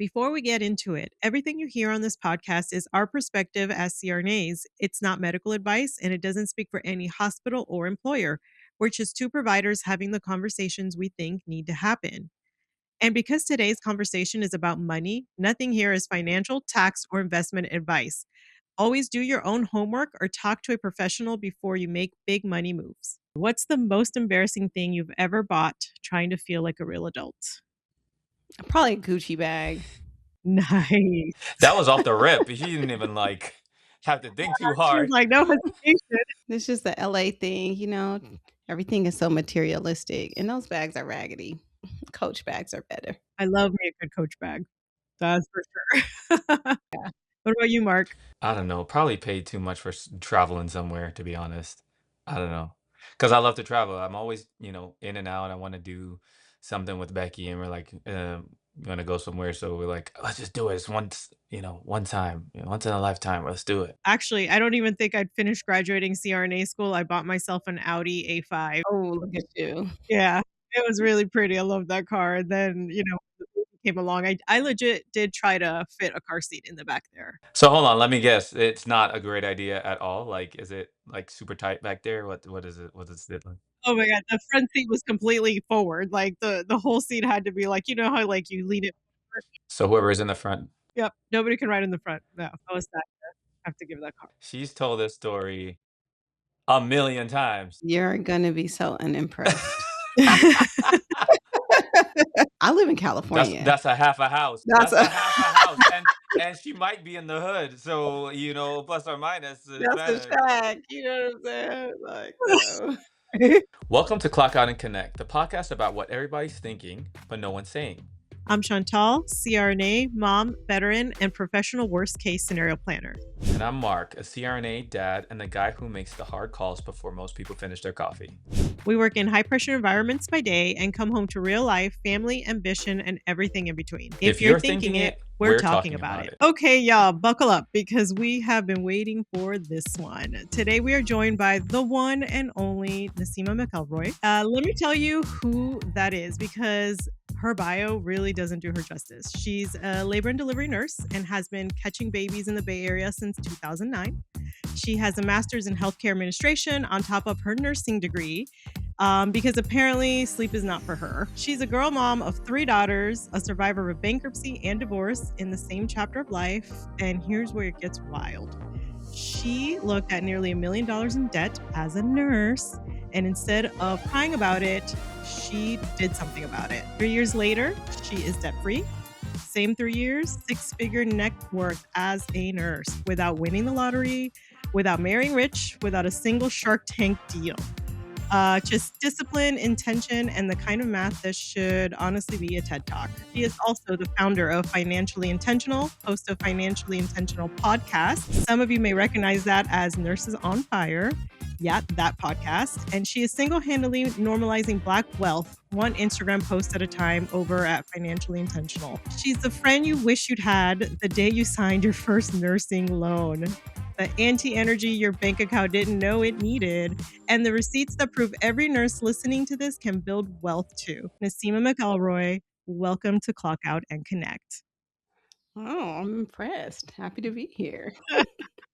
Before we get into it, everything you hear on this podcast is our perspective as CRNAs. It's not medical advice and it doesn't speak for any hospital or employer. We're just two providers having the conversations we think need to happen. And because today's conversation is about money, nothing here is financial, tax, or investment advice. Always do your own homework or talk to a professional before you make big money moves. What's the most embarrassing thing you've ever bought trying to feel like a real adult? Probably a Gucci bag. Nice. That was off the rip. He didn't even have to think too She was hard. like, no hesitation. It's just the LA thing, everything is so materialistic, and those bags are raggedy. Coach bags are better. I love me a good Coach bag. That's for sure. Yeah. What about you, Mark? I don't know. Probably paid too much for traveling somewhere, to be honest. I don't know. Because I love to travel. I'm always, in and out. I want to do something with Becky, and we're like, going to go somewhere. So we're like, let's just do it. It's once, one time, once in a lifetime. Let's do it. Actually, I don't even think I'd finished graduating CRNA school. I bought myself an Audi A5. Oh, look at you. Yeah, it was really pretty. I love that car. And then, the movie came along. I legit did try to fit a car seat in the back there. So hold on. Let me guess. It's not a great idea at all. Like, is it like super tight back there? What is it? What is it like? Oh my god, the front seat was completely forward. Like the whole seat had to be like, how like you lean it forward? So whoever is in the front. Yep, nobody can ride in the front. No, I was sad to have to give that car. She's told this story a million times. You're gonna be so unimpressed. I live in California. That's a half a house. That's That's a a half a house, and she might be in the hood. So plus or minus, it's that's a better. fact. You know what I'm saying? Like, no. Welcome to Clock Out and Connect, the podcast about what everybody's thinking, but no one's saying. I'm Chantal, CRNA, mom, veteran, and professional worst case scenario planner. And I'm Mark, a CRNA dad and the guy who makes the hard calls before most people finish their coffee. We work in high pressure environments by day and come home to real life, family, ambition, and everything in between. If you're thinking it, we're talking about it. Okay, y'all, buckle up because we have been waiting for this one. Today we are joined by the one and only Naseema McElroy. Let me tell you who that is because her bio really doesn't do her justice. She's a labor and delivery nurse and has been catching babies in the Bay Area since 2009. She has a master's in healthcare administration on top of her nursing degree because apparently sleep is not for her. She's a girl mom of 3 daughters, a survivor of bankruptcy and divorce in the same chapter of life. And here's where it gets wild. She looked at nearly $1 million in debt as a nurse, and instead of crying about it, she did something about it. 3 years later, she is debt-free. Same 3 years, 6-figure net worth as a nurse without winning the lottery, without marrying rich, without a single Shark Tank deal. Just discipline, intention, and the kind of math that should honestly be a TED Talk. She is also the founder of Financially Intentional, host of Financially Intentional podcast. Some of you may recognize that as Nurses on Fire. Yeah, that podcast. And she is single-handedly normalizing Black wealth, one Instagram post at a time over at Financially Intentional. She's the friend you wish you'd had the day you signed your first nursing loan. The anti-energy your bank account didn't know it needed, and the receipts that prove every nurse listening to this can build wealth too. Naseema McElroy, welcome to Clock Out and Connect. Oh, I'm impressed. Happy to be here.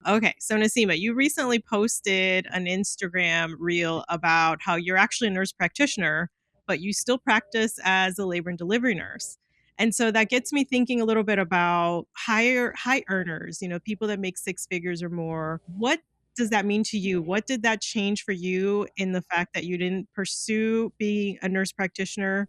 Okay, so Naseema, you recently posted an Instagram reel about how you're actually a nurse practitioner, but you still practice as a labor and delivery nurse. And so that gets me thinking a little bit about high earners, people that make 6 figures or more. What does that mean to you? What did that change for you in the fact that you didn't pursue being a nurse practitioner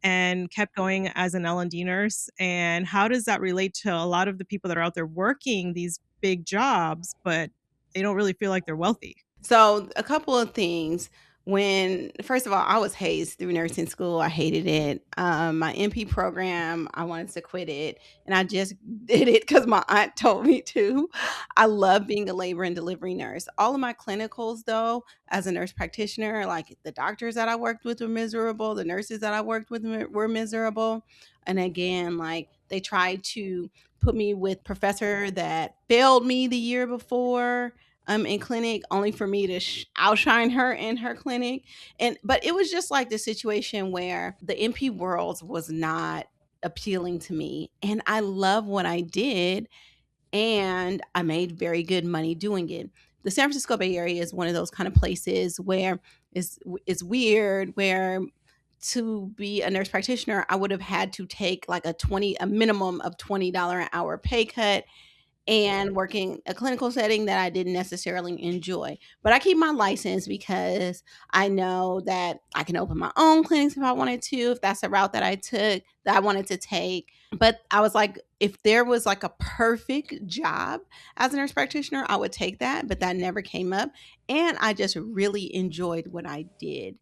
and kept going as an L&D nurse? And how does that relate to a lot of the people that are out there working these big jobs, but they don't really feel like they're wealthy? So a couple of things. First of all, I was hazed through nursing school. I hated it. My MP program, I wanted to quit it. And I just did it because my aunt told me to. I love being a labor and delivery nurse. All of my clinicals, though, as a nurse practitioner, like the doctors that I worked with were miserable. The nurses that I worked with were miserable. And again, like they tried to put me with professor that failed me the year before in clinic, only for me to outshine her in her clinic. But it was just like the situation where the MP world was not appealing to me. And I love what I did, and I made very good money doing it. The San Francisco Bay Area is one of those kind of places where it's weird, where to be a nurse practitioner, I would have had to take like a minimum of $20 an hour pay cut, and working a clinical setting that I didn't necessarily enjoy. But I keep my license because I know that I can open my own clinics if I wanted to, if that's a route that I wanted to take. But I was like, if there was like a perfect job as a nurse practitioner, I would take that, but that never came up. And I just really enjoyed what I did.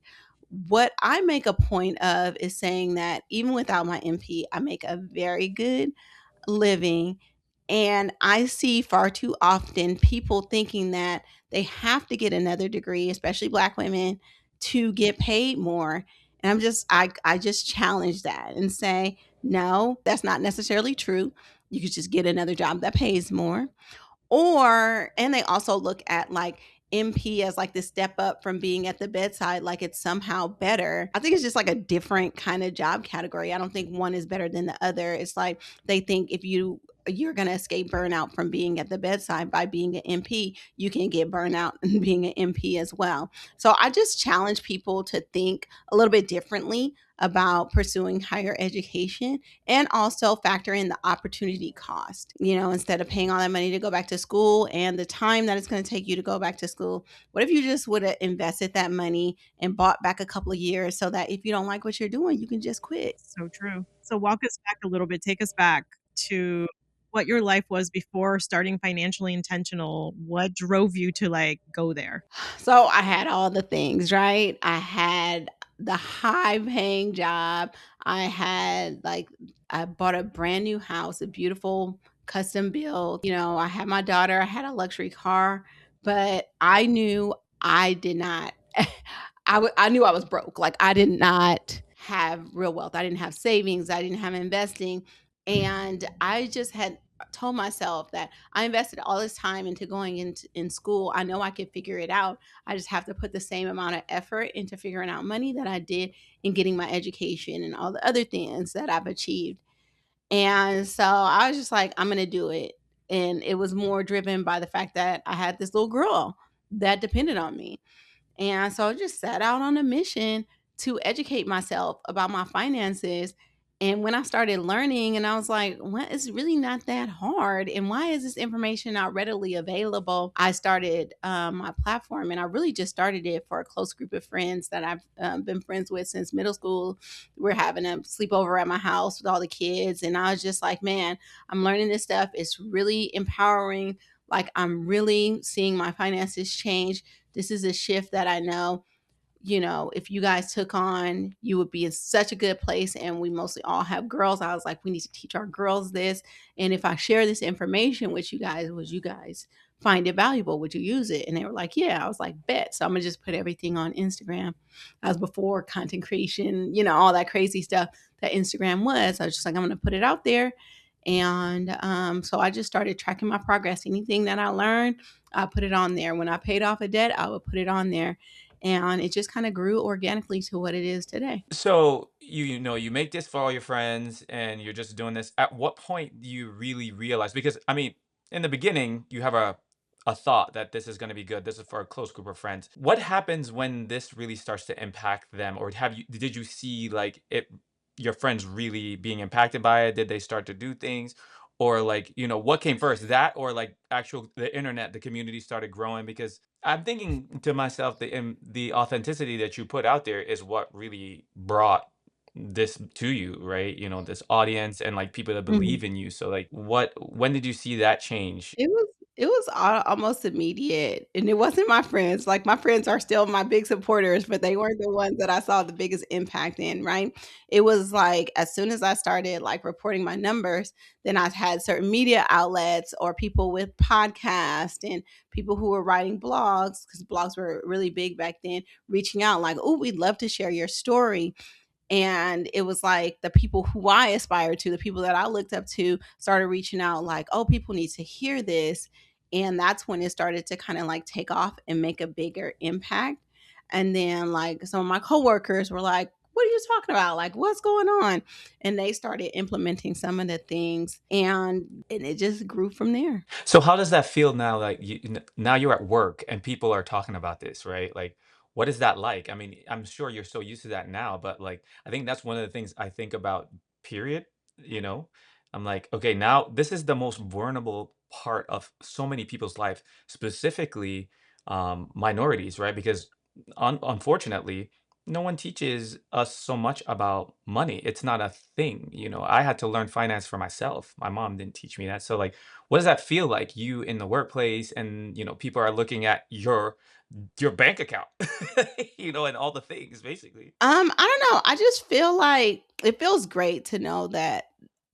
What I make a point of is saying that even without my MP, I make a very good living. And I see far too often people thinking that they have to get another degree, especially Black women, to get paid more. And I just challenge that and say, no, that's not necessarily true. You could just get another job that pays more. And they also look at like MP as like this step up from being at the bedside, like it's somehow better. I think it's just like a different kind of job category. I don't think one is better than the other. It's like they think if you're going to escape burnout from being at the bedside by being an MP, you can get burnout and being an MP as well. So I just challenge people to think a little bit differently about pursuing higher education, and also factor in the opportunity cost. Instead of paying all that money to go back to school and the time that it's going to take you to go back to school, what if you just would have invested that money and bought back a couple of years so that if you don't like what you're doing, you can just quit? So true. So walk us back a little bit. Take us back to what your life was before starting Financially Intentional. What drove you to like go there? So I had all the things, right? I had the high paying job. I bought a brand new house, a beautiful custom built. I had my daughter, I had a luxury car, but I knew I did not, I knew I was broke. Like I did not have real wealth. I didn't have savings. I didn't have investing. And I just had told myself that I invested all this time into going into in school. I know I could figure it out. I just have to put the same amount of effort into figuring out money that I did in getting my education and all the other things that I've achieved. And so I was just like, I'm going to do it. And it was more driven by the fact that I had this little girl that depended on me. And so I just set out on a mission to educate myself about my finances. And when I started learning, and I was like, well, it's really not that hard. And why is this information not readily available? I started my platform, and I really just started it for a close group of friends that I've been friends with since middle school. We're having a sleepover at my house with all the kids. And I was just like, man, I'm learning this stuff. It's really empowering. Like, I'm really seeing my finances change. This is a shift that I know, if you guys took on, you would be in such a good place. And we mostly all have girls. I was like, we need to teach our girls this. And if I share this information with you guys, would you guys find it valuable? Would you use it? And they were like, yeah. I was like, bet. So I'm going to just put everything on Instagram. As before content creation, all that crazy stuff that Instagram was. I was just like, I'm going to put it out there. And so I just started tracking my progress. Anything that I learned, I put it on there. When I paid off a debt, I would put it on there. And it just kind of grew organically to what it is today. So you make this for all your friends and you're just doing this. At what point do you really realize? Because I mean, in the beginning, you have a thought that this is going to be good. This is for a close group of friends. What happens when this really starts to impact them, or did you see like your friends really being impacted by it? Did they start to do things? Or like, what came first, that or like actual the internet, the community started growing? Because I'm thinking to myself, the authenticity that you put out there is what really brought this to you, right? This audience and like people that Mhm. believe in you. So like, when did you see that change? It was almost immediate, and it wasn't my friends. Like, my friends are still my big supporters, but they weren't the ones that I saw the biggest impact in, right? It was like as soon as I started like reporting my numbers, then I had certain media outlets or people with podcasts and people who were writing blogs, because blogs were really big back then, reaching out like, "Oh, we'd love to share your story." And it was like the people who I aspired to, the people that I looked up to, started reaching out like, oh, people need to hear this. And that's when it started to kind of like take off and make a bigger impact. And then like some of my coworkers were like, what are you talking about? Like, what's going on? And they started implementing some of the things, and it just grew from there. So how does that feel now? Like now you're at work and people are talking about this, right? Like, what is that like? I mean, I'm sure you're so used to that now, but like, I think that's one of the things I think about. Period. You know, I'm like, okay, now this is the most vulnerable part of so many people's life, specifically minorities, right? Because unfortunately, no one teaches us so much about money. It's not a thing. I had to learn finance for myself. My mom didn't teach me that. So like, what does that feel like, you in the workplace and, people are looking at your bank account, and all the things basically. I don't know. I just feel like it feels great to know that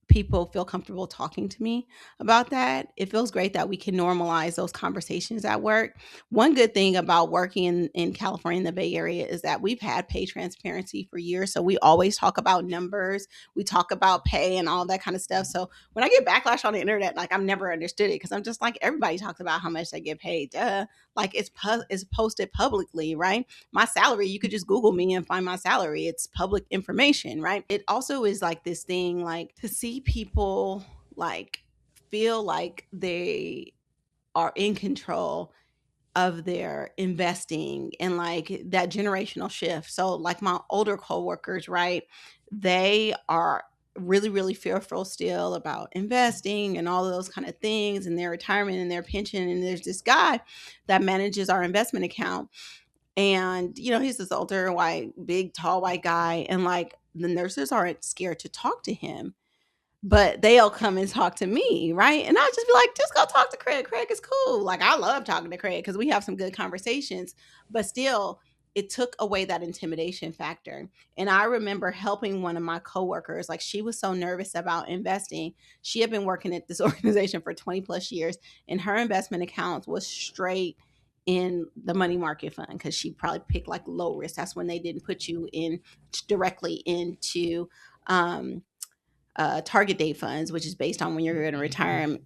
people feel comfortable talking to me about that. It feels great that we can normalize those conversations at work. One good thing about working in California in the Bay Area is that we've had pay transparency for years. So we always talk about numbers, we talk about pay and all that kind of stuff. So when I get backlash on the internet, like I've never understood it because I'm just like, everybody talks about how much they get paid. Duh. Like it's posted publicly, right? My salary, you could just Google me and find my salary. It's public information, right? It also is like this thing, like to see people like feel like they are in control of their investing and like that generational shift. So like my older coworkers, right? They are really really fearful still about investing and all of those kind of things and their retirement and their pension, and there's this guy that manages our investment account, and, he's this older white, big, tall white guy. And like the nurses aren't scared to talk to him, but they'll come and talk to me. Right. And I'll just be like, just go talk to Craig. Craig is cool. Like, I love talking to Craig because we have some good conversations, but still, it took away that intimidation factor. And I remember helping one of my coworkers, like, she was so nervous about investing. She had been working at this organization for 20 plus years, and her investment account was straight in the money market fund because she probably picked like low risk. That's when they didn't put you in directly into um, target date funds, which is based on when you're going to retire.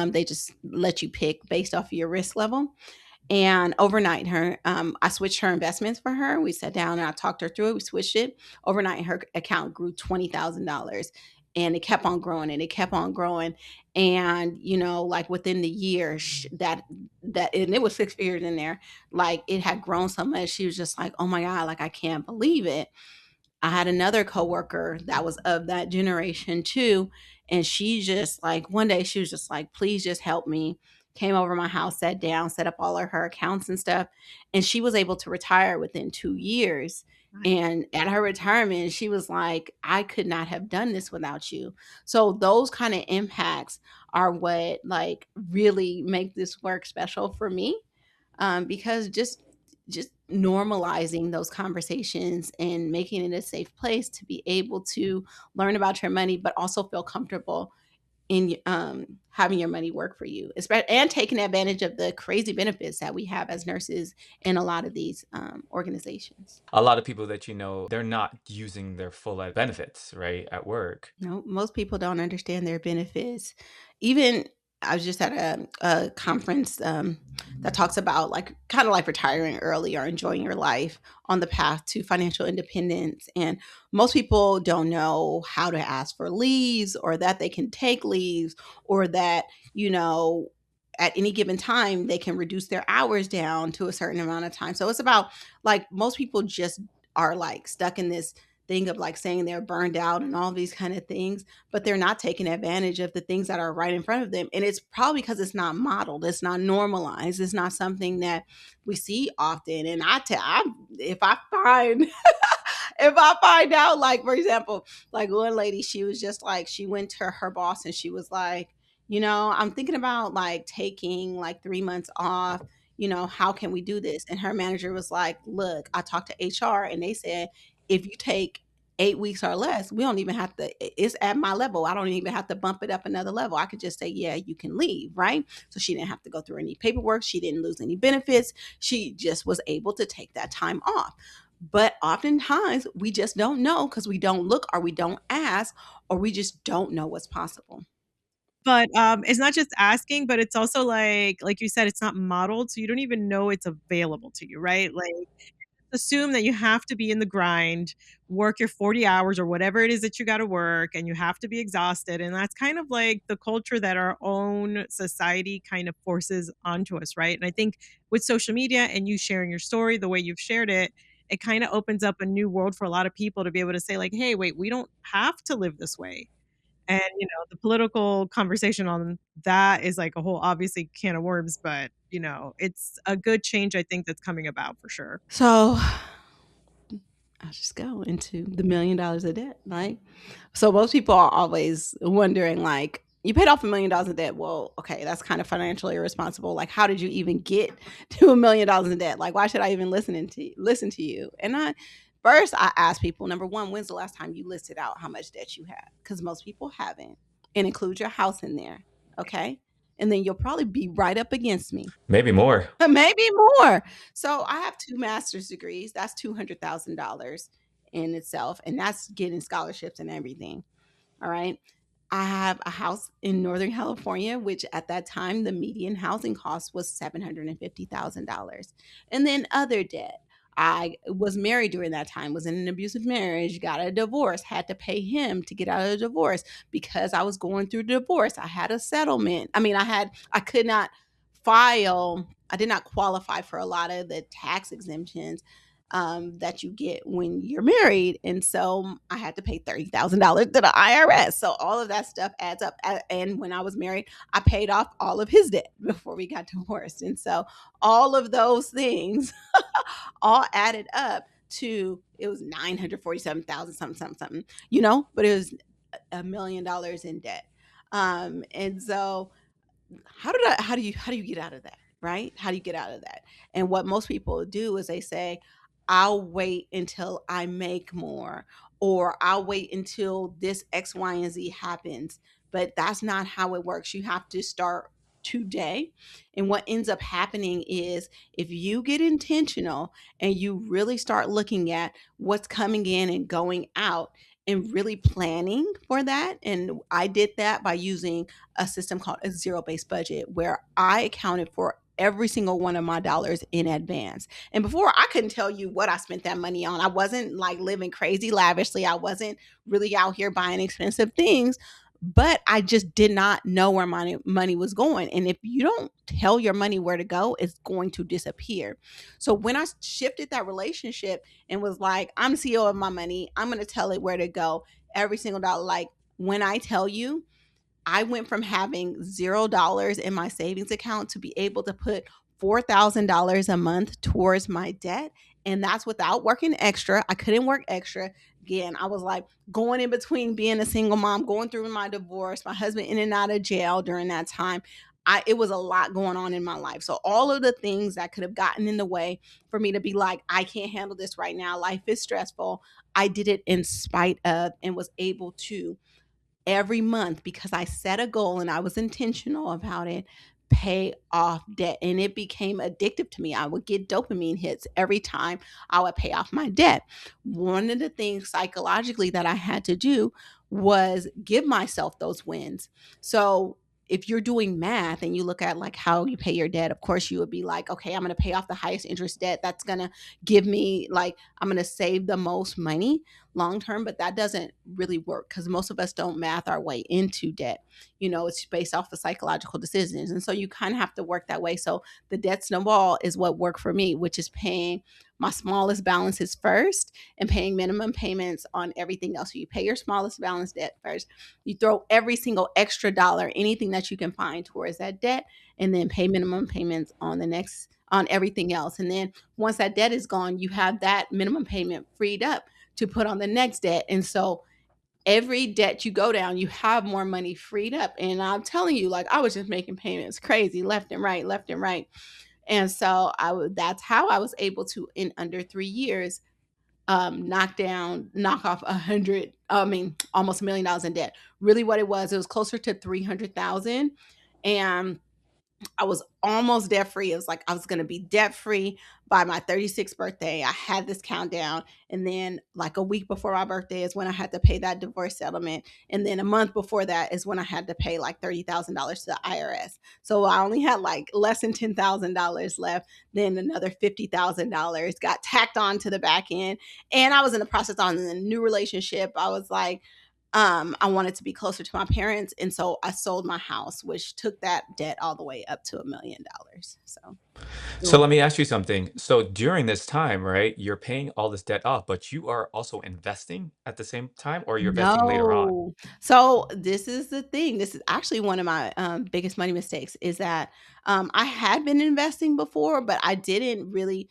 They just let you pick based off of your risk level. And overnight, I switched her investments for her. We sat down and I talked her through it. We switched it. Overnight, her account grew $20,000, and it kept on growing and it kept on growing. And like within the year, and it was 6 figures in there. Like, it had grown so much. She was just like, "Oh my god! Like, I can't believe it." I had another coworker that was of that generation too. And she just like, one day she was just like, please just help me. Came over my house, sat down, set up all of her accounts and stuff. And she was able to retire within 2 years. Right. And at her retirement, she was like, I could not have done this without you. So those kind of impacts are what like really make this work special for me, because just normalizing those conversations and making it a safe place to be able to learn about your money, but also feel comfortable in having your money work for you, and taking advantage of the crazy benefits that we have as nurses in a lot of these organizations. A lot of people that they're not using their full benefits, right, at work. No, most people don't understand their benefits. Even I was just at a conference that talks about like kind of like retiring early or enjoying your life on the path to financial independence. And most people don't know how to ask for leaves, or that they can take leaves, or that, you know, at any given time they can reduce their hours down to a certain amount of time. So it's about like most people just are like stuck in this thing of like saying they're burned out and all these kind of things, but they're not taking advantage of the things that are right in front of them. And it's probably because it's not modeled, it's not normalized, it's not something that we see often. And if I find if I find out, like for example, like one lady, she was just like, she went to her boss and she was like, I'm thinking about like taking like 3 months off. How can we do this? And her manager was like, look, I talked to HR and they said, if you take 8 weeks or less, we don't even have to, it's at my level. I don't even have to bump it up another level. I could just say, yeah, you can leave, right? So she didn't have to go through any paperwork. She didn't lose any benefits. She just was able to take that time off. But oftentimes we just don't know because we don't look, or we don't ask, or we just don't know what's possible. But, it's not just asking, but it's also like you said, it's not modeled, so you don't even know it's available to you, right? Like, assume that you have to be in the grind, work your 40 hours or whatever it is that you got to work, and you have to be exhausted. And that's kind of like the culture that our own society kind of forces onto us, right? And I think with social media and you sharing your story the way you've shared it kind of opens up a new world for a lot of people to be able to say, like, hey, wait, we don't have to live this way. And, the political conversation on that is like a whole obviously can of worms, but, it's a good change I think that's coming about for sure. So I'll just go into the $1 million of debt, right? So most people are always wondering, like, you paid off $1 million in debt. Well, okay, that's kind of financially irresponsible. Like, how did you even get to $1 million in debt? Like, why should I even listen to you? And I ask people, number one, when's the last time you listed out how much debt you have? Because most people haven't, and include your house in there, okay? And then you'll probably be right up against me. Maybe more. Maybe more. So I have 2 master's degrees. That's $200,000 in itself, and that's getting scholarships and everything. All right. I have a house in Northern California, which at that time the median housing cost was $750,000. And then other debt. I was married during that time, was in an abusive marriage, got a divorce, had to pay him to get out of the divorce because I was going through the divorce. I had a settlement. I could not file, I did not qualify for a lot of the tax exemptions that you get when you're married. And so I had to pay $30,000 to the IRS. So all of that stuff adds up. And when I was married, I paid off all of his debt before we got divorced. And so all of those things all added up to, it was 947,000 something, something, something, but it was $1 million in debt. And so how do you get out of that, right? How do you get out of that? And what most people do is they say, I'll wait until I make more, or I'll wait until this X, Y, and Z happens. But that's not how it works. You have to start today. And what ends up happening is, if you get intentional and you really start looking at what's coming in and going out and really planning for that. And I did that by using a system called a zero-based budget, where I accounted for every single one of my dollars in advance. And before, I couldn't tell you what I spent that money on. I wasn't like living crazy lavishly. I wasn't really out here buying expensive things, but I just did not know where my money was going. And if you don't tell your money where to go, it's going to disappear. So when I shifted that relationship and was like, I'm CEO of my money, I'm going to tell it where to go every single dollar. Like, when I tell you, I went from having $0 in my savings account to be able to put $4,000 a month towards my debt. And that's without working extra. I couldn't work extra. Again, I was like going in between being a single mom, going through my divorce, my husband in and out of jail during that time. It was a lot going on in my life. So all of the things that could have gotten in the way for me to be like, I can't handle this right now, life is stressful, I did it in spite of, and was able to every month, because I set a goal and I was intentional about it, pay off debt. And it became addictive to me. I would get dopamine hits every time I would pay off my debt. One of the things psychologically that I had to do was give myself those wins. So if you're doing math and you look at like how you pay your debt, of course you would be like, okay, I'm going to pay off the highest interest debt. That's going to give me, like, I'm going to save the most money long term. But that doesn't really work, because most of us don't math our way into debt. It's based off of psychological decisions. And so you kind of have to work that way. So the debt snowball is what worked for me, which is paying my smallest balances first and paying minimum payments on everything else. So you pay your smallest balance debt first. You throw every single extra dollar, anything that you can find, towards that debt, and then pay minimum payments on everything else. And then once that debt is gone, you have that minimum payment freed up to put on the next debt. And so every debt you go down, you have more money freed up. And I'm telling you, like, I was just making payments crazy, left and right, left and right. And so that's how I was able to, in under 3 years, knock off almost $1 million in debt. Really what it was closer to 300,000. And I was almost debt free. It was like I was going to be debt free by my 36th birthday. I had this countdown. And then, like a week before my birthday, is when I had to pay that divorce settlement. And then a month before that is when I had to pay like $30,000 to the IRS. So I only had like less than $10,000 left. Then another $50,000 got tacked on to the back end. And I was in the process on a new relationship. I was like, I wanted to be closer to my parents, and so I sold my house, which took that debt all the way up to $1 million. So it So was let me ask you something. So during this time, right, you're paying all this debt off, but you are also investing at the same time, or you're investing later on? no. So this is the thing. This is actually one of my biggest money mistakes is that I had been investing before, but I didn't really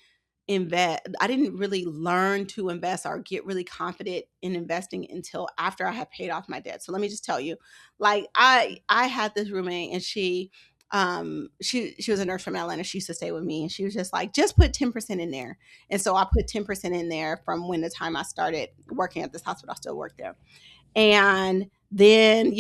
invest. I didn't really learn to invest or get really confident in investing until after I had paid off my debt. So let me just tell you, like I had this roommate, and she was a nurse from Atlanta. She used to stay with me, and she was just like, just put 10% in there. And so I put 10% in there from when the time I started working at this hospital. I still work there. And then,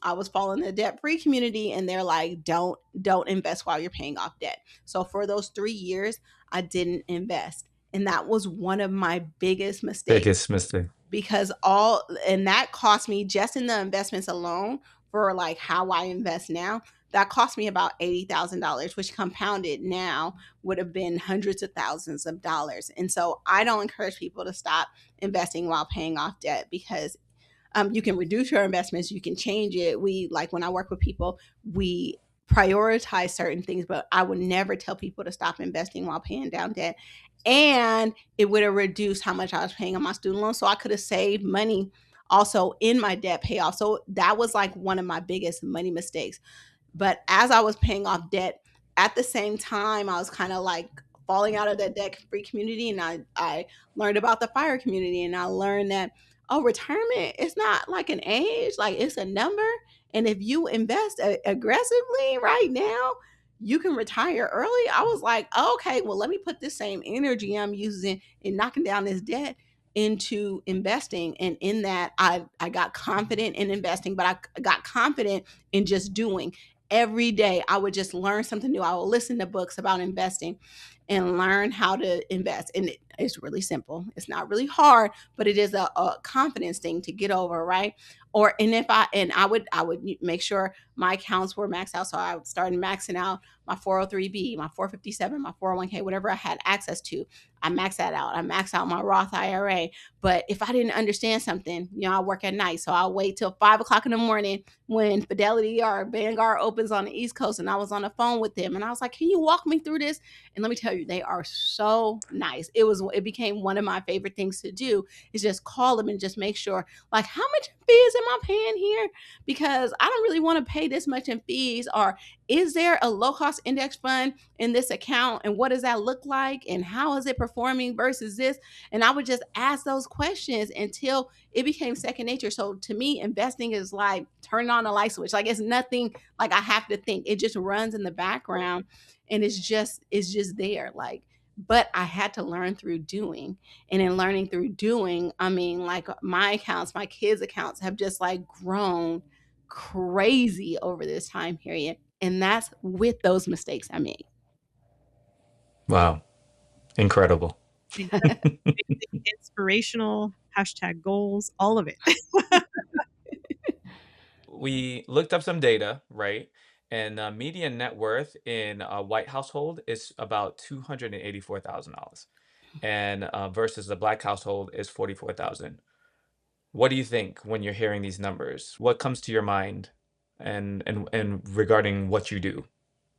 I was following the debt free community, and they're like, don't invest while you're paying off debt. So for those 3 years, I didn't invest. And that was one of my biggest mistakes, Biggest mistake. because all and that cost me, just in the investments alone, for like how I invest now, that cost me about $80,000, which compounded now would have been hundreds of thousands of dollars. And so I don't encourage people to stop investing while paying off debt, because you can reduce your investments, you can change it. We, like, when I work with people, we prioritize certain things, but I would never tell people to stop investing while paying down debt. And it would have reduced how much I was paying on my student loan, so I could have saved money also in my debt payoff. So that was like one of my biggest money mistakes. But as I was paying off debt, at the same time, I was kind of like falling out of that debt free community. And I learned about the fire community, and I learned that, oh, retirement is not like an age, like it's a number. And if you invest aggressively right now, you can retire early. I was like, oh, okay, well, let me put this same energy I'm using in knocking down this debt into investing. And in that, I got confident in investing, but I got confident in just doing. Every day I would just learn something new. I would listen to books about investing and learn how to invest. And it's really simple. It's not really hard, but it is a confidence thing to get over, right? Or and if I and I would make sure my accounts were maxed out. So I started maxing out my 403b, my 457, my 401k, whatever I had access to. I maxed that out. I maxed out my Roth IRA. But if I didn't understand something, I work at night. So I'll wait till 5 o'clock in the morning when Fidelity or Vanguard opens on the East Coast, and I was on the phone with them, and I was like, can you walk me through this? And let me tell you, they are so nice. It became one of my favorite things to do, is just call them and just make sure, like, how much fees am I paying here? Because I don't really want to pay this much in fees. Or is there a low cost index fund in this account? And what does that look like? And how is it performing versus this? And I would just ask those questions until it became second nature. So to me, investing is like turning on a light switch. Like, it's nothing like I have to think. It just runs in the background, and it's just there. Like, but I had to learn through doing. And in learning through doing, I mean, like, my accounts, my kids' accounts have just like grown crazy over this time period. And that's with those mistakes I made. Wow, incredible. Yes, amazing, inspirational, hashtag goals, all of it. We looked up some data, right? And median net worth in a white household is about $284,000, and versus the black household is 44,000. What do you think when you're hearing these numbers? What comes to your mind, and regarding what you do,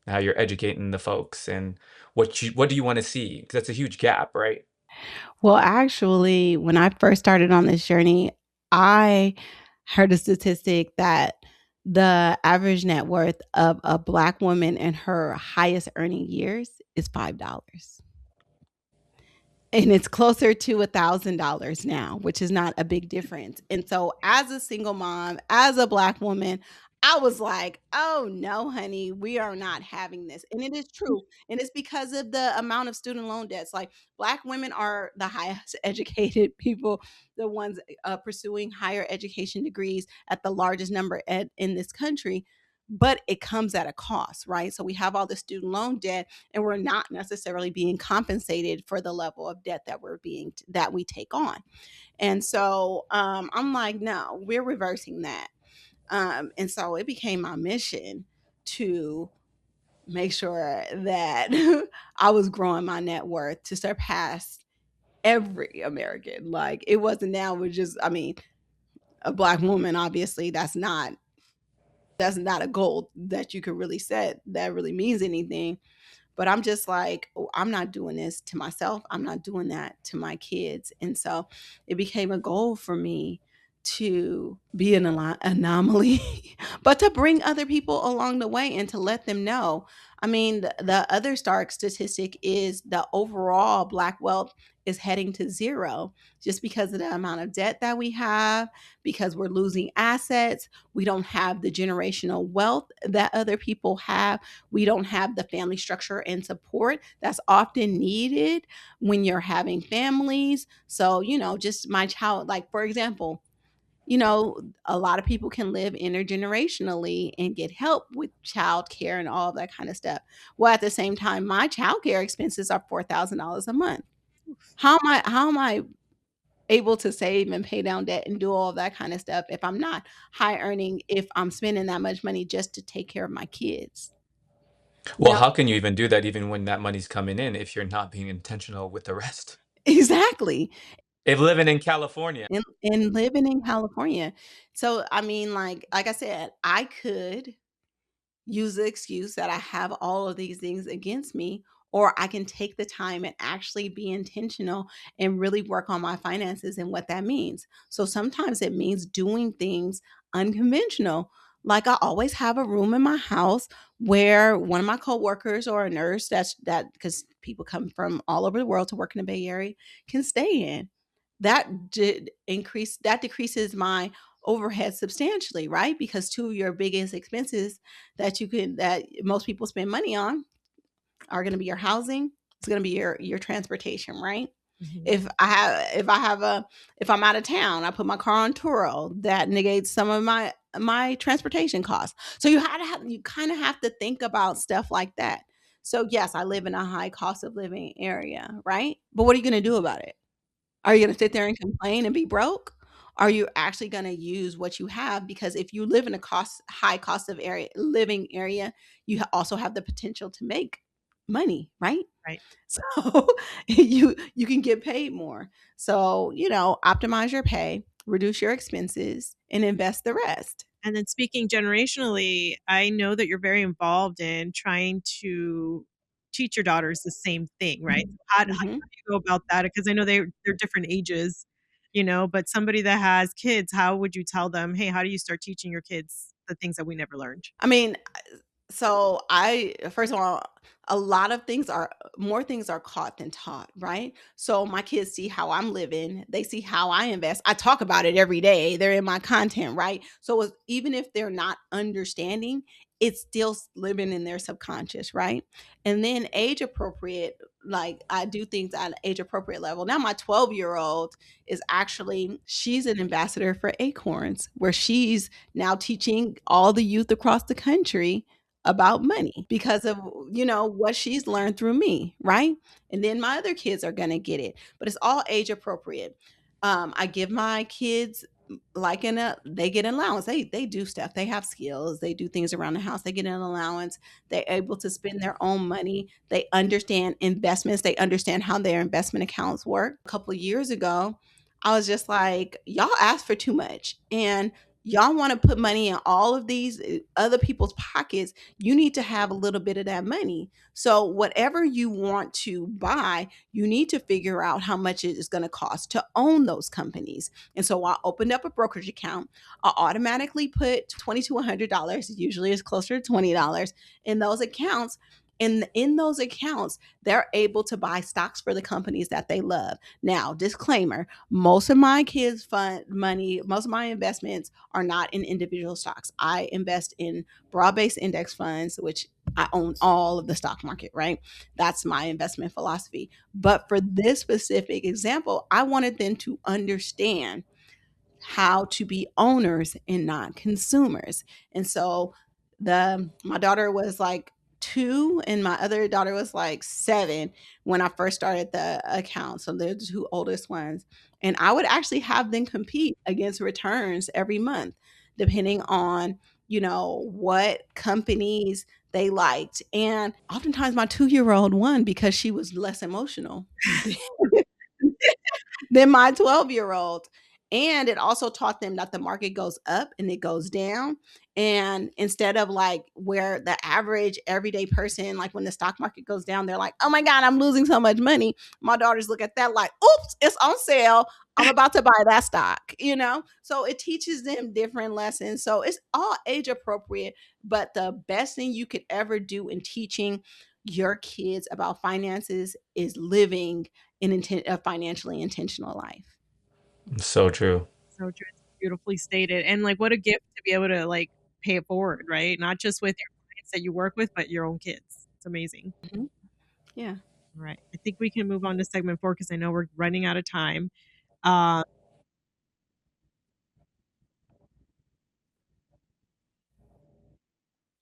how you're educating the folks, and what do you want to see? Because that's a huge gap, right? Well, actually, when I first started on this journey, I heard a statistic that the average net worth of a Black woman in her highest earning years is $5. And it's closer to $1,000 now, which is not a big difference. And so, as a single mom, as a Black woman, I was like, oh no, honey, we are not having this. And it is true. And it's because of the amount of student loan debts. Like, Black women are the highest educated people, the ones pursuing higher education degrees at the largest number in this country. but it comes at a cost, right? So we have all the student loan debt, and we're not necessarily being compensated for the level of debt that we take on. And so I'm like, no, we're reversing that. And so it became my mission to make sure that I was growing my net worth to surpass every American. Like, it wasn't now with just, I mean, a black woman, obviously, that's not a goal that you could really set that really means anything. But I'm just like, "Oh, I'm not doing this to myself. I'm not doing that to my kids." And so it became a goal for me to be an anomaly, but to bring other people along the way and to let them know. I mean, the other stark statistic is the overall Black wealth is heading to zero just because of the amount of debt that we have, because we're losing assets. We don't have the generational wealth that other people have. We don't have the family structure and support that's often needed when you're having families. So, just my child, like, for example, a lot of people can live intergenerationally and get help with childcare and all of that kind of stuff. Well, at the same time, my childcare expenses are $4,000 a month. How am I able to save and pay down debt and do all that kind of stuff if I'm not high earning, if I'm spending that much money just to take care of my kids? Well, Now, how can you even do that even when that money's coming in if you're not being intentional with the rest? exactly. If living in California. And living in California. So, I mean, like I said, I could use the excuse that I have all of these things against me, or I can take the time and actually be intentional and really work on my finances and what that means. So sometimes it means doing things unconventional. Like, I always have a room in my house where one of my coworkers or a nurse because people come from all over the world to work in the Bay Area can stay in. That decreases my overhead substantially, right? Because two of your biggest expenses that most people spend money on are going to be your housing. It's going to be your transportation, right? Mhm. If I'm out of town, I put my car on Turo. That negates some of my transportation costs. So you kind of have to think about stuff like that. So yes, I live in a high cost of living area, right? But what are you going to do about it? Are you gonna sit there and complain and be broke? Are you actually gonna use what you have? Because if you live in a high cost of area living area, you also have the potential to make money, right? Right. So you can get paid more. So, optimize your pay, reduce your expenses, and invest the rest. And then speaking generationally, I know that you're very involved in trying to teach your daughters the same thing, right? So how do Mhm. you go about that? Because I know they're different ages, but somebody that has kids, how would you tell them, "Hey, how do you start teaching your kids the things that we never learned?" I mean, so I first of all, a lot of things are more things are caught than taught, right? So my kids see how I'm living, they see how I invest. I talk about it every day. They're in my content, right? So even if they're not understanding, it's still living in their subconscious, right? And then age appropriate, like, I do things at an age appropriate level. Now my 12-year-old is actually she's an ambassador for Acorns, where she's now teaching all the youth across the country about money because of what she's learned through me, right? And then my other kids are going to get it, but it's all age appropriate. I give my kids like they get an allowance. They do stuff, they have skills, they do things around the house, they get an allowance, they're able to spend their own money, they understand investments, they understand how their investment accounts work. A couple of years ago, I was just like, y'all ask for too much, and y'all want to put money in all of these other people's pockets. You need to have a little bit of that money. So whatever you want to buy, you need to figure out how much it is going to cost to own those companies. And so I opened up a brokerage account. I automatically put $2,200, usually it's closer to $20, in those accounts. And in those accounts, they're able to buy stocks for the companies that they love. Now, disclaimer, most of my kids' fund money, most of my investments are not in individual stocks. I invest in broad-based index funds, which I own all of the stock market, right? That's my investment philosophy. But for this specific example, I wanted them to understand how to be owners and not consumers. And so The My daughter was like 2 and my other daughter was like 7 when I first started the account. So they're the 2 oldest ones. And I would actually have them compete against returns every month, depending on, what companies they liked. And oftentimes my 2-year-old won because she was less emotional than my 12-year-old. And it also taught them that the market goes up and it goes down. And instead of like where the average everyday person, like when the stock market goes down, they're like, oh my God, I'm losing so much money. My daughters look at that like, oops, it's on sale. I'm about to buy that stock. So it teaches them different lessons. So it's all age appropriate. But the best thing you could ever do in teaching your kids about finances is living a financially intentional life. So true. So true. It's beautifully stated. And like what a gift to be able to like pay it forward, right? Not just with your clients that you work with, but your own kids. It's amazing. Mhm. Yeah. All right. I think we can move on to segment 4 because I know we're running out of time. Uh,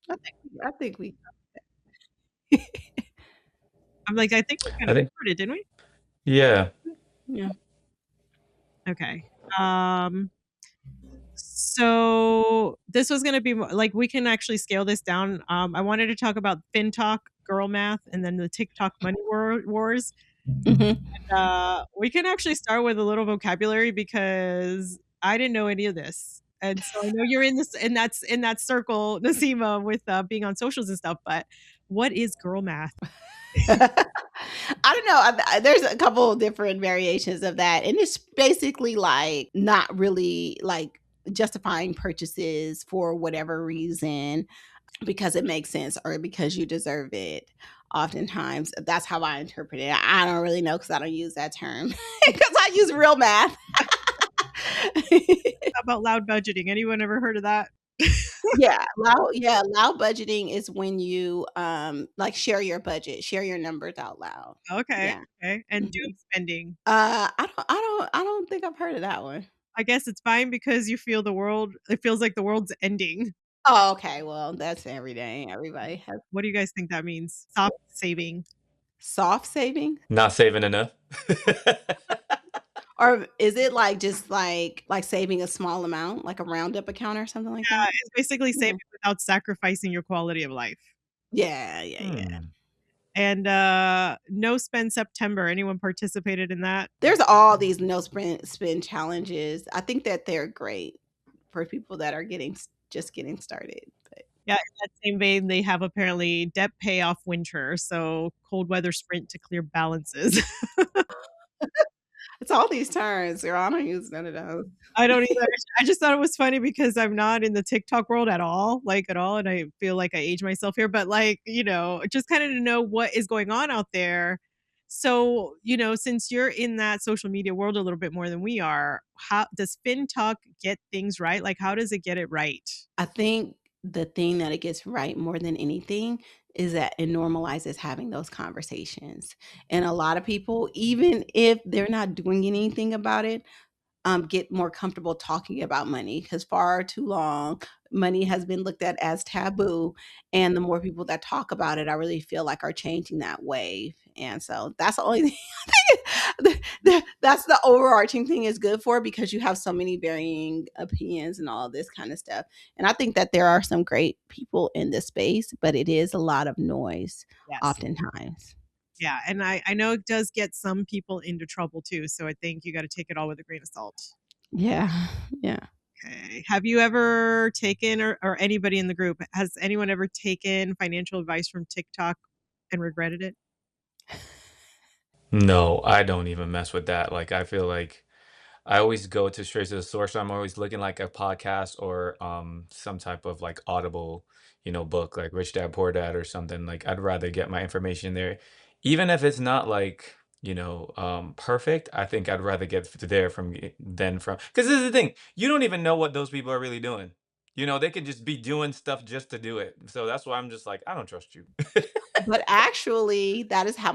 I think we I'm like, I think we kind I of think, covered it, didn't we? yeah. yeah. Okay. So this was going to be like we can actually scale this down. I wanted to talk about FinTok, girl math, and then the TikTok money wars. Mhm. We can actually start with a little vocabulary because I didn't know any of this. And so I know you're in this and that's in that circle, Naseema, with being on socials and stuff. But what is girl math? I don't know. There's a couple of different variations of that, and it's basically like not really like justifying purchases for whatever reason because it makes sense or because you deserve it. Oftentimes, that's how I interpret it. I don't really know because I don't use that term because I use real math. How about loud budgeting? Anyone ever heard of that? Loud budgeting is when you like share your numbers out loud. Okay. Yeah. Okay. And doom Mhm. spending. I don't think I've heard of that one. I guess it's fine because you feel it feels like the world's ending. Oh, okay. Well, that's every day. Everybody has What do you guys think that means? Soft saving. soft saving, Not saving enough. or is it like just like saving a small amount, like a roundup account or something like Yeah, that? it's basically saving Yeah. without sacrificing your quality of life. Yeah, yeah, yeah. Hmm. And no spend September. Anyone participated in that? There's all these no spend challenges. I think that they're great for people that are just getting started. But Yeah, in that same vein, they have apparently debt payoff winter, so cold weather sprint to clear balances. it's all these terms, girl. I don't use none of those. I don't either. I just thought it was funny because I'm not in the TikTok world at all, like at all, and I feel like I age myself here, but like, just kind of to know what is going on out there. So, since you're in that social media world a little bit more than we are, how does FinTok get things right? Like, how does it get it right? I think the thing that it gets right more than anything is that it normalizes having those conversations. And a lot of people, even if they're not doing anything about it, get more comfortable talking about money because far too long money has been looked at as taboo, and the more people that talk about it I really feel like are changing that wave. And so that's the only thing that's the overarching thing is good for, because you have so many varying opinions and all this kind of stuff. And I think that there are some great people in this space, but it is a lot of noise Yes. oftentimes. Yeah, and I know it does get some people into trouble too, so I think you gotta take it all with a grain of salt. Yeah. Yeah. Okay. Have you ever taken or anybody in the group, has anyone ever taken financial advice from TikTok and regretted it? No, I don't even mess with that. Like, I feel like I always go to straight to the source. So I'm always looking like a podcast or some type of like audible, book like Rich Dad Poor Dad or something. Like I'd rather get my information there. Even if it's not like, perfect, I think I'd rather get there from than from because this is the thing. You don't even know what those people are really doing. They could just be doing stuff just to do it. So that's why I'm just like, I don't trust you. But actually, that is how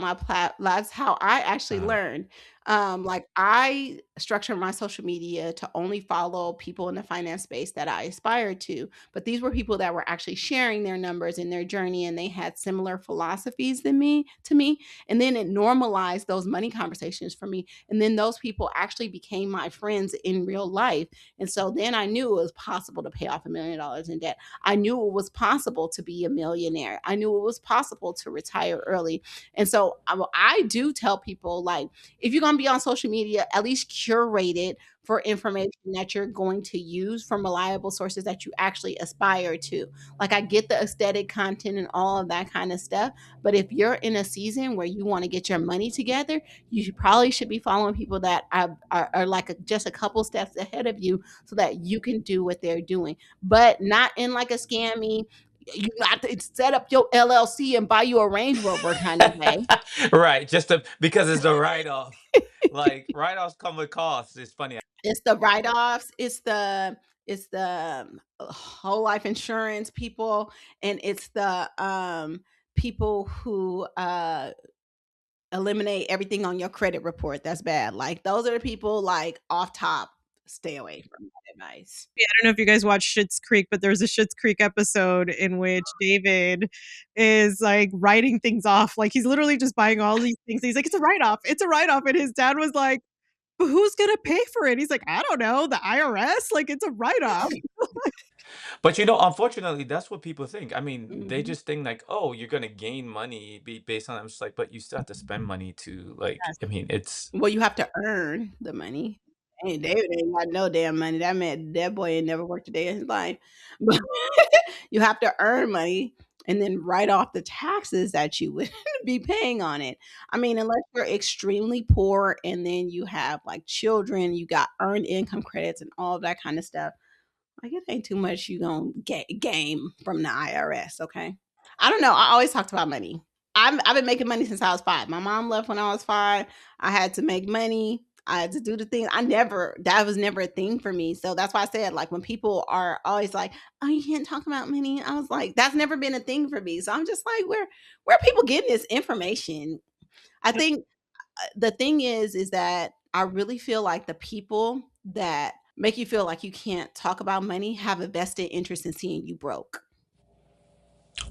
that's how I actually uh, learned. Like I structure my social media to only follow people in the finance space that I aspire to. But these were people that were actually sharing their numbers and their journey, and they had similar philosophies than me to me. And then it normalized those money conversations for me. And then those people actually became my friends in real life. And so then I knew it was possible to pay off $1 million in debt. I knew it was possible to be a millionaire. I knew it was possible to retire early. And so I do tell people, like, if you're going to be on social media, at least curate it for information that you're going to use from reliable sources that you actually aspire to. Like, I get the aesthetic content and all of that kind of stuff, but if you're in a season where you want to get your money together, probably should be following people that are like just a couple steps ahead of you so that you can do what they're doing, but not in like a scammy, you got to set up your LLC and buy you a Range Rover kind of way. Right, just to because it's a write-off. Like, write-offs come with costs. It's funny. It's the write-offs, it's the whole life insurance people, and it's the, people who, eliminate everything on your credit report that's bad. Like, those are the people, like, off top, stay away from that advice. Yeah, I don't know if you guys watch Schitt's Creek, but there's a Schitt's Creek episode in which David is like writing things off. Like he's literally just buying all these things. He's like, it's a write off. It's a write off. And his dad was like, but who's going to pay for it? He's like, I don't know. The IRS? Like it's a write off. But, unfortunately, that's what people think. I mean, they Mhm. just think like, "Oh, you're gonna gain money be based on it." I'm just like, "But you still have to spend money to, like" Yes. I mean, it's Well, you have to earn the money. And David ain't got no damn money. That boy ain't never worked a day in his life. But you have to earn money and then write off the taxes that you would be paying on it. I mean, unless you're extremely poor and then you have like children, you got earned income credits and all of that kind of stuff. Like, it ain't too much you gonna game from the IRS, okay? I don't know. I always talked about money. I've been making money since I was 5. My mom left when I was 5. I had to make money. I had to do the thing. That was never a thing for me. So that's why I said, like, when people are always like, "Oh, you can't talk about money," I was like, that's never been a thing for me. So I'm just like, where are people getting this information? I think the thing is that I really feel like the people that make you feel like you can't talk about money have a vested interest in seeing you broke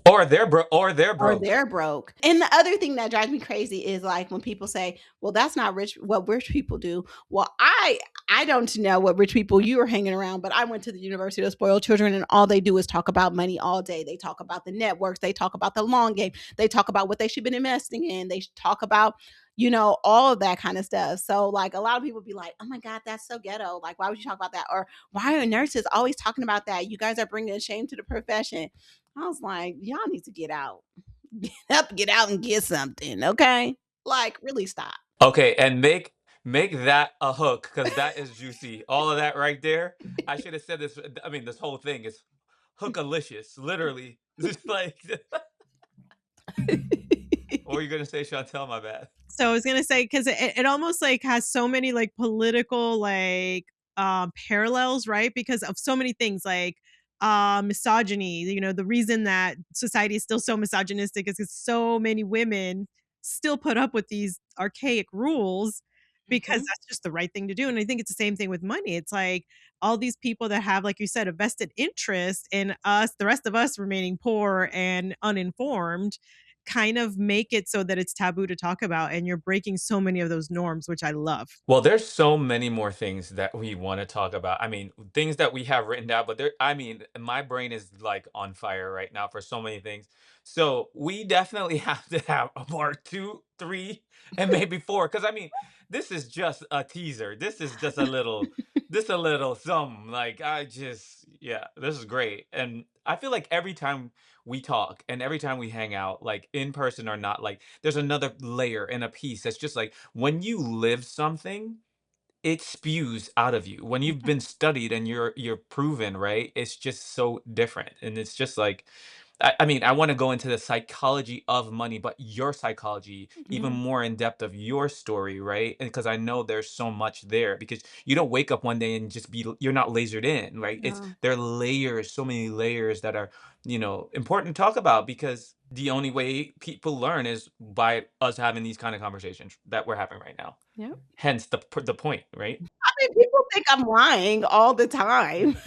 or they're or broke. they're broke. And the other thing that drives me crazy is like when people say, "Well, that's not what rich people do." Well, I don't know what rich people you are hanging around, but I went to the University of Spoiled Children and all they do is talk about money all day. They talk about the networks, they talk about the long game, they talk about what they should be investing in, they talk about all of that kind of stuff. So like a lot of people be like, "Oh my god, that's so ghetto. Like why would you talk about that?" Or "Why are nurses always talking about that? You guys are bringing shame to the profession." I was like, "Y'all need to get out. Get out and get something, okay? Like, really stop." Okay, and make that a hook because that is juicy. All of that right there. I should have said this. I mean, this whole thing is hookalicious, literally. Just like, what were you gonna say, Chantel? My bad. So I was gonna say because it almost like has so many like political like parallels, right? Because of so many things like misogyny. The reason that society is still so misogynistic is because so many women still put up with these archaic rules because Mhm. that's just the right thing to do. And I think it's the same thing with money. It's like all these people that have, like you said, a vested interest in us, the rest of us remaining poor and uninformed kind of make it so that it's taboo to talk about, and you're breaking so many of those norms, which I love. Well, there's so many more things that we want to talk about. I mean, things that we have written down, but I mean, my brain is like on fire right now for so many things. So we definitely have to have a part two, three, and maybe four. Because I mean, this is just a teaser. This is just a little something. Like yeah, this is great. And I feel like every time we talk and every time we hang out, like in person or not, like there's another layer and a piece that's just like when you live something, it spews out of you. When you've been studied and you're proven, right? It's just so different. And it's just like I mean, I wanna go into the psychology of money, but your psychology, even Mhm. more in depth of your story, right? And because I know there's so much there, because you don't wake up one day and just be you're not lasered in, right? It's Yeah. there are layers, so many layers that are, important to talk about, because the only way people learn is by us having these kind of conversations that we're having right now. Yep. Hence the point, right? I mean, people think I'm lying all the time.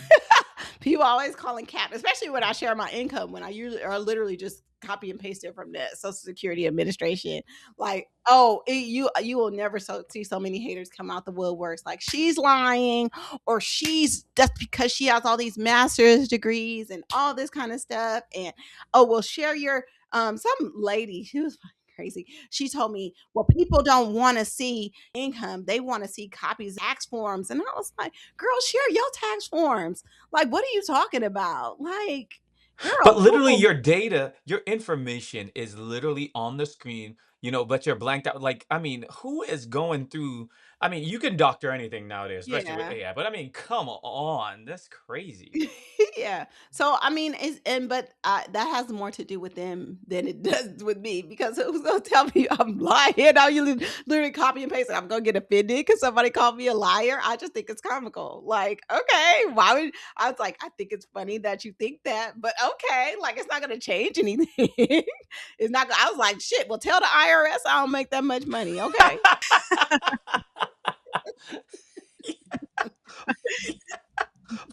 People always calling cap, especially when I share my income, when I usually or literally just copy and paste it from the Social Security Administration. Like, oh, you will never see so many haters come out the woodworks. Like she's lying, or she's that's because she has all these master's degrees and all this kind of stuff. And oh, well, share your some lady, she was fucking crazy. She told me, well, people don't want to see income, they want to see copies of tax forms. And I was like, girl, share your tax forms. Like, what are you talking about? Like, But girl, literally Google. your data, your information is literally on the screen, but you're blanked out. Like, I mean, who is going through I mean, you can doctor anything nowadays, especially with Yeah. AI, but I mean, come on, that's crazy. Yeah. So I mean, but that has more to do with them than it does with me, because who's gonna tell me I'm lying? Now you literally copy and paste it. I'm gonna get offended because somebody called me a liar. I just think it's comical. Like, okay, why would I was like, I think it's funny that you think that, but okay, like it's not gonna change anything. It's not. I was like, shit. Well, tell the IRS I don't make that much money. Okay.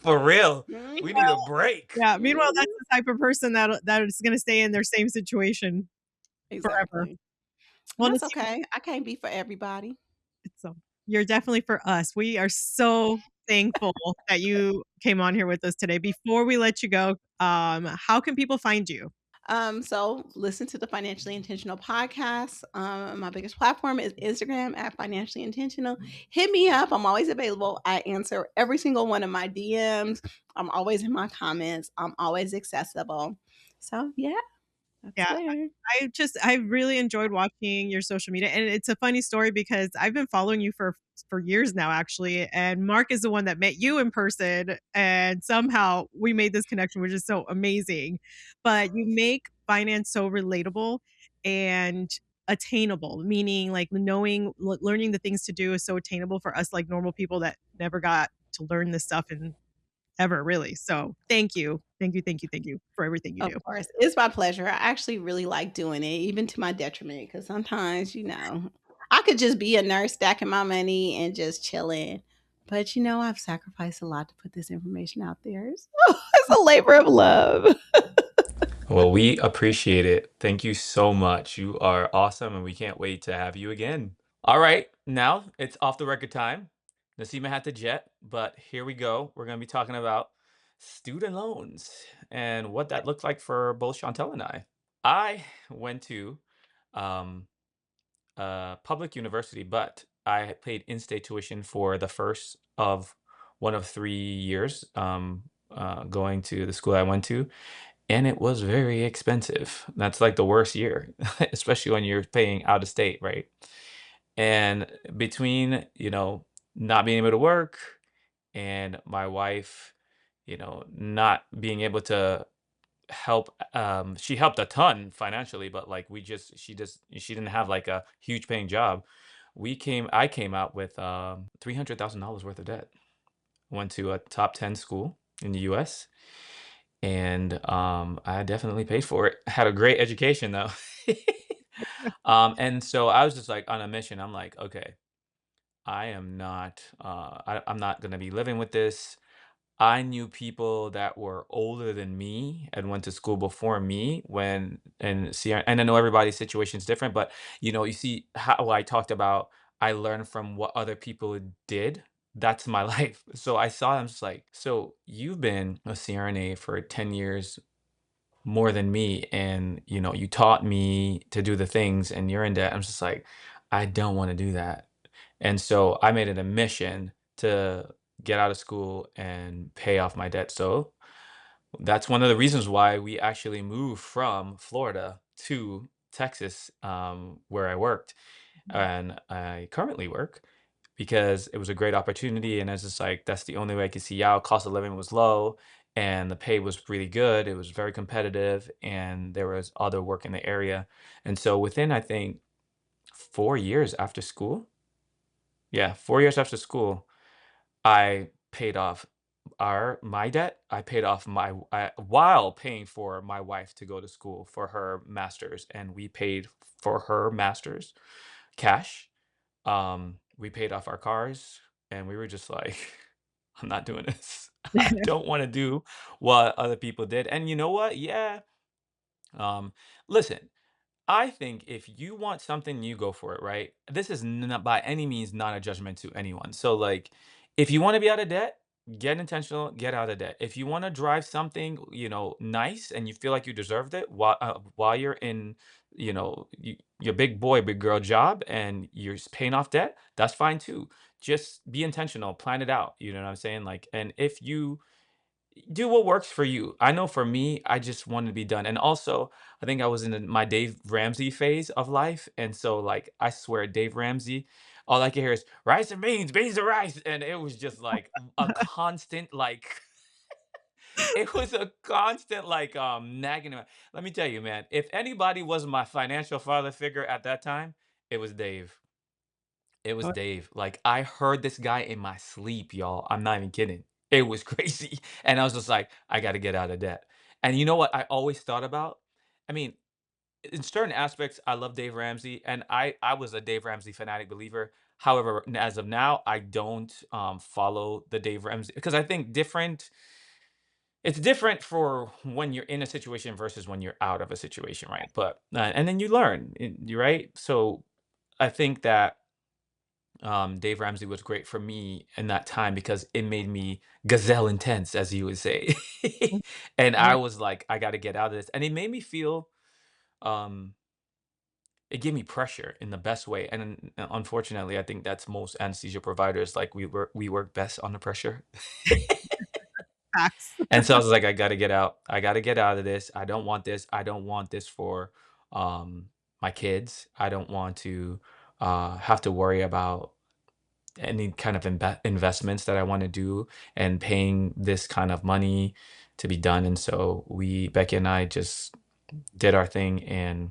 For real. Mhm. We need a break. Yeah, meanwhile, that's Mhm. the type of person that is gonna stay in their same situation forever. Exactly. And Well, that's Naseem, okay. I can't be for everybody. so you're definitely for us. We are so thankful that you came on here with us today. Before we let you go, how can people find you? So listen to the Financially Intentional podcast. My biggest platform is Instagram at Financially Intentional. Hit me up. I'm always available. I answer every single one of my DMs. I'm always in my comments. I'm always accessible. So yeah, that's Yeah, there. I really enjoyed watching your social media, and it's a funny story because I've been following you for years now, actually, and Mark is the one that met you in person, and somehow we made this connection, which is so amazing. But you make finance so relatable and attainable, meaning like learning the things to do is so attainable for us like normal people that never got to learn this stuff in ever really. So thank you. Thank you, thank you, thank you for everything you Of do. course, it's my pleasure. I actually really like doing it, even to my detriment, because sometimes, I could just be a nurse stacking my money and just chilling. But, I've sacrificed a lot to put this information out there. So it's a labor of love. Well, we appreciate it. Thank you so much. You are awesome, and we can't wait to have you again. All right, now it's off the record time. Nasima had to jet, but here we go. We're going to be talking about student loans and what that looked like for both Chantel and I. I went to um, public university, but I paid in-state tuition for the first of one of 3 years going to the school I went to, and it was very expensive. That's like the worst year, especially when you're paying out of state, right? And between, not being able to work and my wife, not being able to help, she helped a ton financially, but like she didn't have like a huge paying job. I came out with $300,000 worth of debt. Went to a top 10 school in the US, and I definitely paid for it. Had a great education though. And so I was just like on a mission. I'm like, okay, I'm not gonna be living with this. I knew people that were older than me and went to school before me and I know everybody's situation is different, but you see how I talked about I learned from what other people did. That's my life. So I saw them just like, so you've been a CRNA for 10 years more than me, and you taught me to do the things, and you're in debt. I'm just like, I don't want to do that. And so I made it a mission to get out of school and pay off my debt. So that's one of the reasons why we actually moved from Florida to Texas, where I worked and I currently work, because it was a great opportunity. And I was just like, that's the only way I could see out. Cost of living was low. and the pay was really good. It was very competitive, and there was other work in the area. And so within, I think, 4 years after school, yeah, 4 years after school, I paid off my debt. I paid off while paying for my wife to go to school for her master's, and we paid for her master's cash. We paid off our cars, and we were just like, I'm not doing this. I don't want to do what other people did. And you know what? Yeah. Um, Listen, I think if you want something, you go for it, right? This is not by any means not a judgment to anyone. So, like, if you want to be out of debt, get intentional, get out of debt. If you want to drive something, nice, and you feel like you deserved it while you're in, your big boy, big girl job, and you're paying off debt, that's fine too. Just be intentional, plan it out. You know what I'm saying? Like, and if you do what works for you. I know for me, I just wanted to be done. And also, I think I was in my Dave Ramsey phase of life. And so, like, I swear, Dave Ramsey, all I can hear is rice and beans, beans and rice. And it was just like a constant, like, it was a constant, like, nagging. Let me tell you, man, if anybody was my financial father figure at that time, it was Dave. It was Oh, Dave. Like, I heard this guy in my sleep, y'all. I'm not even kidding. It was crazy. And I was just like, I got to get out of debt. And you know what I always thought about? I mean, in certain aspects, I love Dave Ramsey, and I was a Dave Ramsey fanatic believer. However, as of now, I don't follow the Dave Ramsey because I think it's different for when you're in a situation versus when you're out of a situation, right? But and then you learn, you right? So I think that Dave Ramsey was great for me in that time because it made me gazelle intense, as you would say. mm, And I right. was like, I got to get out of this. And it made me feel, um, it gave me pressure in the best way. And unfortunately, I think that's most anesthesia providers. Like we work best under pressure. Facts. And so I was like, I got to get out. I got to get out of this. I don't want this. I don't want this for um, my kids. I don't want to have to worry about any kind of investments that I want to do and paying this kind of money to be done. And so Becky and I just did our thing and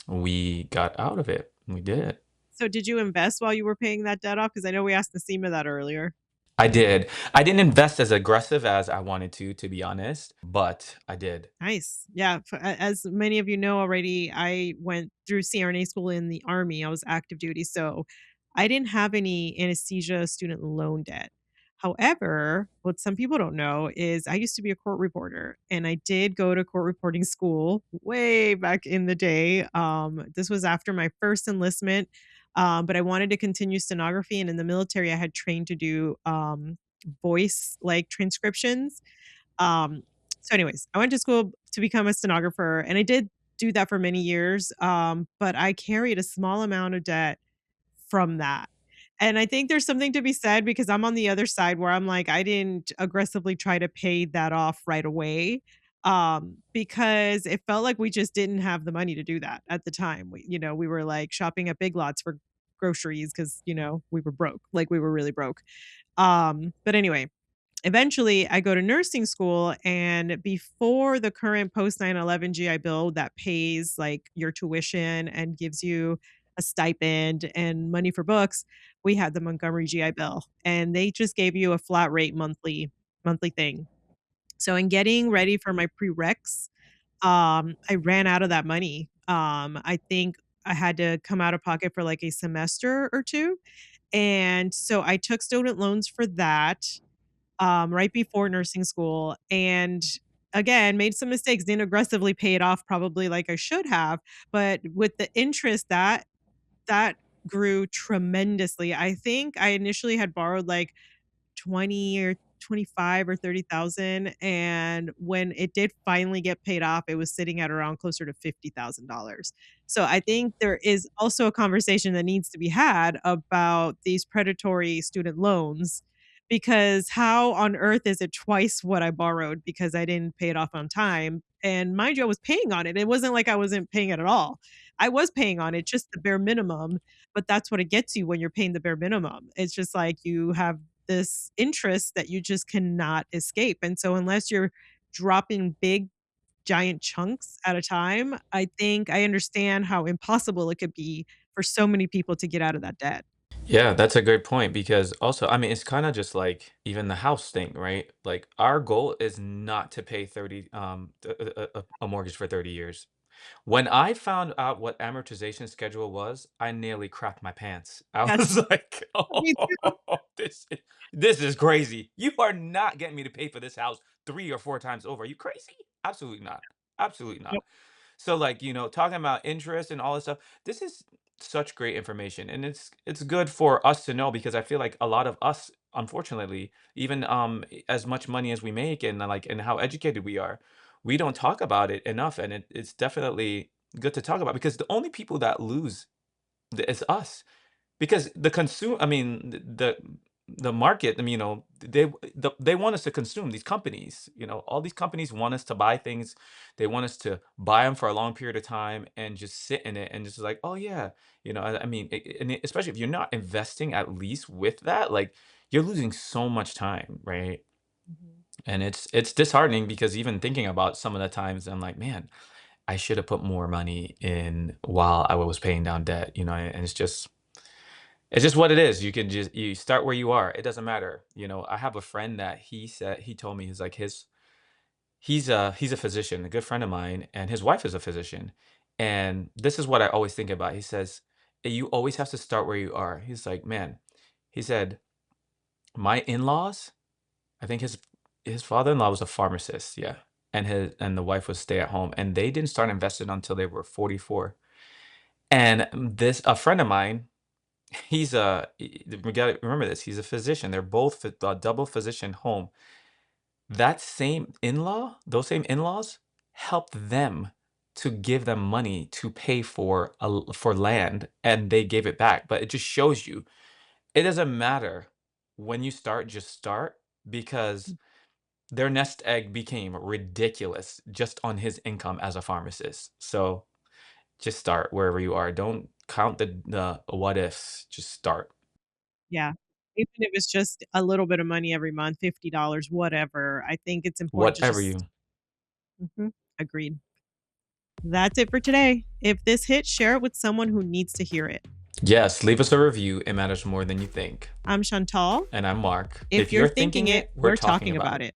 we got out of it. We did. So did you invest while you were paying that debt off? Because I know we asked Naseema that earlier. I did. I didn't invest as aggressive as I wanted to be honest, but I did. Nice. Yeah. As many of you know already, I went through CRNA school in the Army. I was active duty. So I didn't have any anesthesia student loan debt. However, what some people don't know is I used to be a court reporter and I did go to court reporting school way back in the day. This was after my first enlistment, but I wanted to continue stenography. And in the military, I had trained to do voice like transcriptions. um, so anyways, I went to school to become a stenographer and I did do that for many years. But I carried a small amount of debt from that. And I think there's something to be said because I'm on the other side where I'm like, I didn't aggressively try to pay that off right away. Because it felt like we just didn't have the money to do that at the time. We were like shopping at Big Lots for groceries because, we were broke. Like we were really broke. But anyway, eventually I go to nursing school, and before the current post 9/11 GI Bill that pays like your tuition and gives you a stipend and money for books, we had the Montgomery GI Bill and they just gave you a flat rate monthly thing. So in getting ready for my prereqs, I ran out of that money. I think I had to come out of pocket for like a semester or two. And so I took student loans for that right before nursing school, and again, made some mistakes, didn't aggressively pay it off probably like I should have, but with the interest that grew tremendously. I think I initially had borrowed like 20 or 25 or 30,000, and when it did finally get paid off, it was sitting at around closer to $50,000. So I think there is also a conversation that needs to be had about these predatory student loans, because how on earth is it twice what I borrowed because I didn't pay it off on time? And mind you, I was paying on it. It wasn't like I wasn't paying it at all. I was paying on it, just the bare minimum, but that's what it gets you when you're paying the bare minimum. It's just like you have this interest that you just cannot escape. And so unless you're dropping big giant chunks at a time, I think I understand how impossible it could be for so many people to get out of that debt. Yeah, that's a great point because also, I mean, it's kind of just like even the house thing, right? Like our goal is not to pay 30 a mortgage for 30 years. When I found out what amortization schedule was, I nearly crapped my pants. I Yes, was like, me too. "Oh, this is crazy. You are not getting me to pay for this house 3 or 4 times over. Are you crazy? Absolutely not. Absolutely not." Yep. So, like, talking about interest and all this stuff, this is such great information, and it's good for us to know because I feel like a lot of us, unfortunately, even as much money as we make and and how educated we are, we don't talk about it enough, and it's definitely good to talk about because the only people that lose is us. Because I mean, the market, I mean, they want us to consume these companies, all these companies want us to buy things. They want us to buy them for a long period of time and just sit in it and just like, oh yeah, I mean, especially if you're not investing at least with that, like you're losing so much time, right? Mhm. And it's disheartening because even thinking about some of the times I'm like, man, I should have put more money in while I was paying down debt, and it's just what it is. You start where you are. It doesn't matter. I have a friend that he told me he's like he's a physician, a good friend of mine, and his wife is a physician. And this is what I always think about. He says, you always have to start where you are. He's like, man, he said, my in-laws, I think his father-in-law was a pharmacist, yeah. And the wife was stay at home. And they didn't start investing until they were 44. And this a friend of mine, we gotta remember this, he's a physician, they're both a double physician home. That same in-law those same in-laws helped them to give them money to pay for land, and they gave it back, but it just shows you, it doesn't matter when you start, just start, because their nest egg became ridiculous just on his income as a pharmacist. So, just start wherever you are, don't count the what ifs, just start. Yeah. Even if it's just a little bit of money every month, $50, whatever, I think it's important to Whatever just you Mhm. Agreed. That's it for today. If this hit, share it with someone who needs to hear it. Yes, leave us a review. It matters more than you think. I'm Chantal. And I'm Mark. If If you're you're thinking thinking it, it, we're we're talking talking about about it. it.